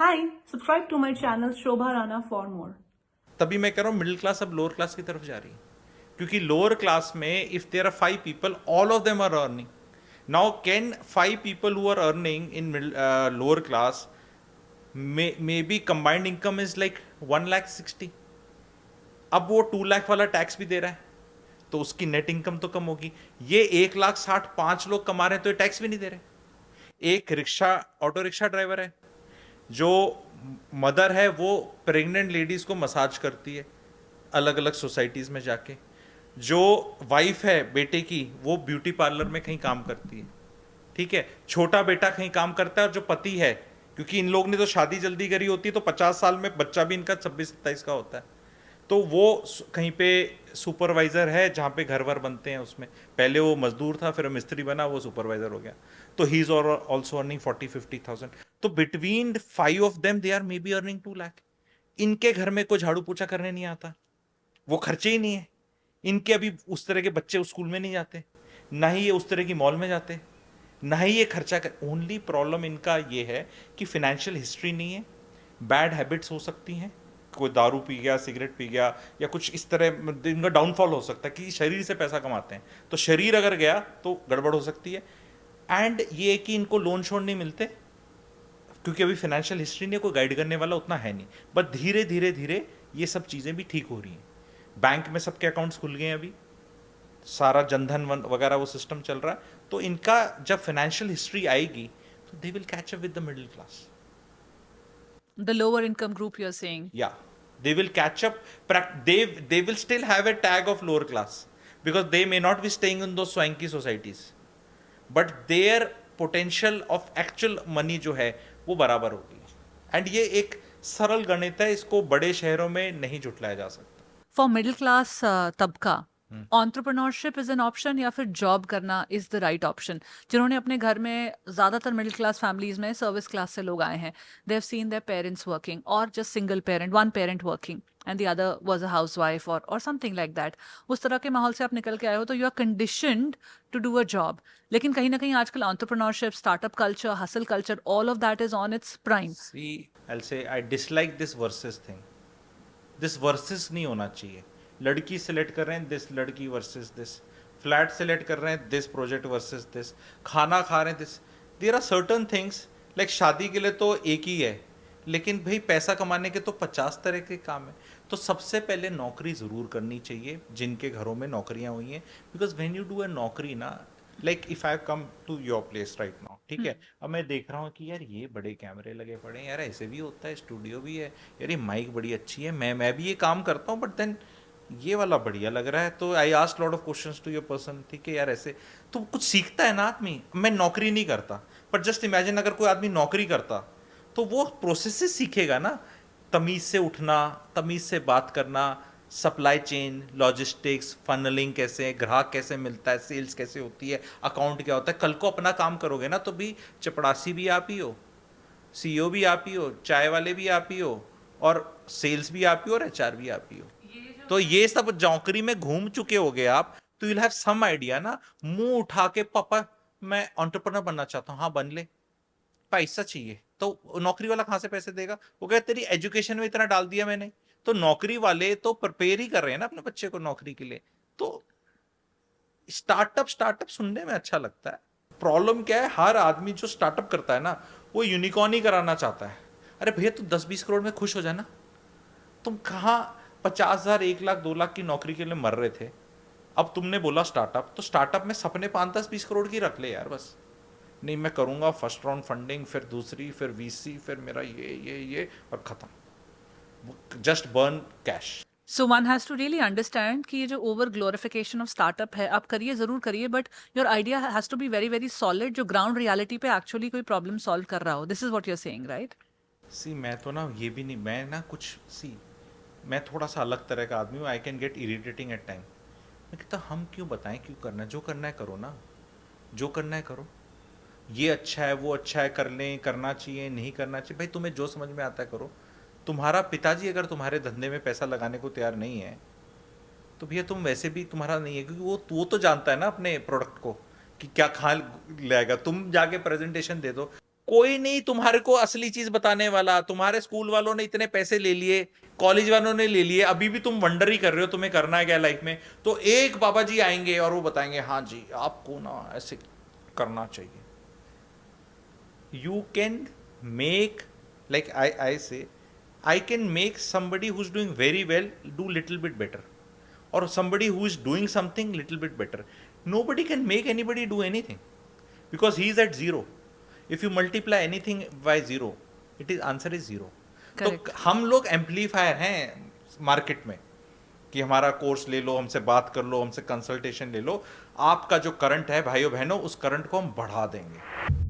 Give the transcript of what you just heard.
Hi, subscribe to my channel Shobha Rana for more. तभी मैं कह रहा हूँ मिडिल क्लास अब लोअर क्लास की तरफ जा रही है, क्योंकि लोअर क्लास में if there are 5 people all of them are earning. Now can 5 people who are earning in lower class may be combined income is like 1,60,000. अब वो 2 लाख वाला टैक्स भी दे रहा है, तो उसकी नेट इनकम तो कम होगी. ये 1,60,000 5 लोग कमा रहे हैं तो ये टैक्स भी नहीं दे रहे. एक रिक्शा ऑटो रिक्शा ड्राइवर है, जो मदर है वो प्रेग्नेंट लेडीज को मसाज करती है अलग अलग सोसाइटीज में जाके. जो वाइफ है बेटे की वो ब्यूटी पार्लर में कहीं काम करती है. ठीक है, छोटा बेटा कहीं काम करता है, और जो पति है, क्योंकि इन लोग ने तो शादी जल्दी करी होती है तो 50 साल में बच्चा भी इनका 26-27 का होता है, तो वो कहीं पे सुपरवाइजर है जहाँ पे घर वर बनते हैं. उसमें पहले वो मजदूर था, फिर मिस्त्री बना, वो सुपरवाइजर हो गया. तो ही इज ऑल्सो अर्निंग 40-50,000. तो between 5 of them they are may be earning 2 lakh. इनके घर में कोई झाड़ू पोछा करने नहीं आता, वो खर्चे ही नहीं है. इनके अभी उस तरह के बच्चे उस स्कूल में नहीं जाते, ना ही ये उस तरह की मॉल में जाते, ना ही ये खर्चा कर. ओनली प्रॉब्लम इनका ये है कि फिनेंशियल हिस्ट्री नहीं है. बैड हैबिट्स हो सकती हैं, कोई दारू पी गया, सिगरेट पी गया, या कुछ इस तरह इनका डाउनफॉल हो सकता है कि शरीर से पैसा कमाते हैं, तो शरीर अगर गया तो गड़बड़ हो सकती है. एंड ये कि इनको लोन शोन नहीं मिलते, क्योंकि अभी फाइनेंशियल हिस्ट्री ने कोई गाइड करने वाला उतना है नहीं. बट धीरे धीरे धीरे ये सब चीज़ें भी ठीक हो रही हैं. बैंक में सबके अकाउंट्स खुल गए हैं अभी, सारा जनधन वगैरह वो सिस्टम चल रहा है. तो इनका जब फाइनेंशियल हिस्ट्री आएगी तो they will catch up with the middle class. The lower income group you're saying. Yeah, they will catch up. They will still have a tag of lower class because they may not be staying in those swanky societies, but their potential of actual money जो है वो बराबर होगी. And ये एक सरल गणित है, इसको बड़े शहरों में नहीं जुटलाया जा सकता. For middle class तबका, entrepreneurship is an option या फिर जॉब करना is the right option. जिन्होंने अपने घर में ज़्यादातर मिडिल क्लास फैमिलीज में सर्विस क्लास से लोग आए हैं, they have seen their parents working or just single parent, one parent working and the other was a housewife or something like that. उस तरह के माहौल से आप निकल के आए हो तो you are conditioned to do a job. लेकिन कहीं ना कहीं आजकल entrepreneurship, startup culture, hustle culture, all of that is on its prime. See, I'll say I dislike this versus thing. This versus नहीं होना चाहिए. लड़की सेलेक्ट कर रहे हैं दिस लड़की वर्सेस दिस, फ्लैट सेलेक्ट कर रहे हैं दिस प्रोजेक्ट वर्सेस दिस, खाना खा रहे हैं this. There are certain things like शादी के लिए तो एक ही है, लेकिन भाई पैसा कमाने के तो 50 तरह के काम है. तो सबसे पहले नौकरी ज़रूर करनी चाहिए जिनके घरों में नौकरियां हुई हैं, because when you do a नौकरी ना, like if I come to your place right now, ठीक है, अब मैं देख रहा हूँ कि यार ये बड़े कैमरे लगे पड़े हैं, यार ऐसे भी होता है, स्टूडियो भी है, यार ये माइक बड़ी अच्छी है, मैं भी ये काम करता हूँ, बट देन ये वाला बढ़िया लग रहा है. तो I ask lot of questions to your person. ठीक है यार, ऐसे तो कुछ सीखता है ना आदमी. मैं नौकरी नहीं करता, बट जस्ट इमेजिन अगर कोई आदमी नौकरी करता तो वो प्रोसेस से सीखेगा ना. तमीज़ से उठना, तमीज़ से बात करना, सप्लाई चेन, लॉजिस्टिक्स, फनलिंग कैसे, ग्राहक कैसे मिलता है, सेल्स कैसे होती है, अकाउंट क्या होता है. कल को अपना काम करोगे ना तो भी चपड़ासी भी आप ही हो, सीईओ भी आप ही हो, चाय वाले भी आप ही हो, और सेल्स भी आप ही हो, और एचआर भी आप ही हो. तो ये सब नौकरी में घूम चुके होगे आप, तो यूल हैव सम आइडिया ना. मुंह उठा के पापा मैं एंटरप्रेन्योर बनना चाहता हूँ, हाँ बन ले, पैसा चाहिए. तो नौकरी वाला कहाँ से पैसे देगा? वो कहते तेरी एजुकेशन में इतना डाल दिया मैंने. तो नौकरी वाले तो प्रिपेयर ही कर रहे हैं ना अपने बच्चे को नौकरी के लिए. तो स्टार्टअप सुनने में अच्छा लगता है. प्रॉब्लम क्या है, हर आदमी जो स्टार्टअप करता है ना वो यूनिकॉर्न ही कराना चाहता है. अरे भैया तू 10-20 करोड़ में खुश हो जाए ना. तुम कहाँ 50,000, 1 लाख, 2 लाख की नौकरी के लिए मर रहे थे, अब तुमने बोला स्टार्टअप, तो स्टार्टअप में सपने 5-10-20 करोड़ की रख ले यार बस. नहीं मैं करूंगा फर्स्ट राउंड फंडिंग, फिर दूसरी, फिर वीसी, फिर मेरा ये और खत्म. Just burn cash. So one has to really understand कि ये जो over glorification of startup है, आप करिए ज़रूर करिए, but your idea has to be very very solid, जो ground reality पे actually कोई problem solve कर रहा हो. This is what you're saying, right? सी मैं तो ना ये भी नहीं, मैं ना कुछ सी मैं थोड़ा सा अलग तरह का आदमी हूँ. I can get irritating at time. मैं कहता हम क्यों बताएं क्यों करना है, जो करना है करो ना, जो करना है करो. ये अच्छा है, वो अच्छा है, कर लें, करना चाहिए, नहीं करना चाहिए, भाई तुम्हें जो समझ में आता है करो. तुम्हारा पिताजी अगर तुम्हारे धंधे में पैसा लगाने को तैयार नहीं है तो भैया तुम वैसे भी तुम्हारा नहीं है, क्योंकि वो तो जानता है ना अपने प्रोडक्ट को कि क्या खा लाएगा. तुम जाके प्रेजेंटेशन दे दो, कोई नहीं तुम्हारे को असली चीज बताने वाला। तुम्हारे स्कूल वालों ने इतने पैसे ले लिए, कॉलेज वालों ने ले लिए, अभी भी तुम वंडर ही कर रहे हो तुम्हें करना है क्या लाइफ में। तो एक बाबा जी आएंगे और वो बताएंगे हाँ जी आपको ना ऐसे करना चाहिए। You can make, like I say, I can make somebody who's doing very well do little bit better, or somebody who is doing something little bit better. Nobody can make anybody do anything because he is at zero. If you multiply anything by zero, it is answer is zero. Correct. तो हम लोग amplifier हैं market में कि हमारा course ले लो, हमसे बात कर लो, हमसे कंसल्टेशन ले लो। आपका जो करंट है भाइयों बहनों, उस करंट को हम बढ़ा देंगे।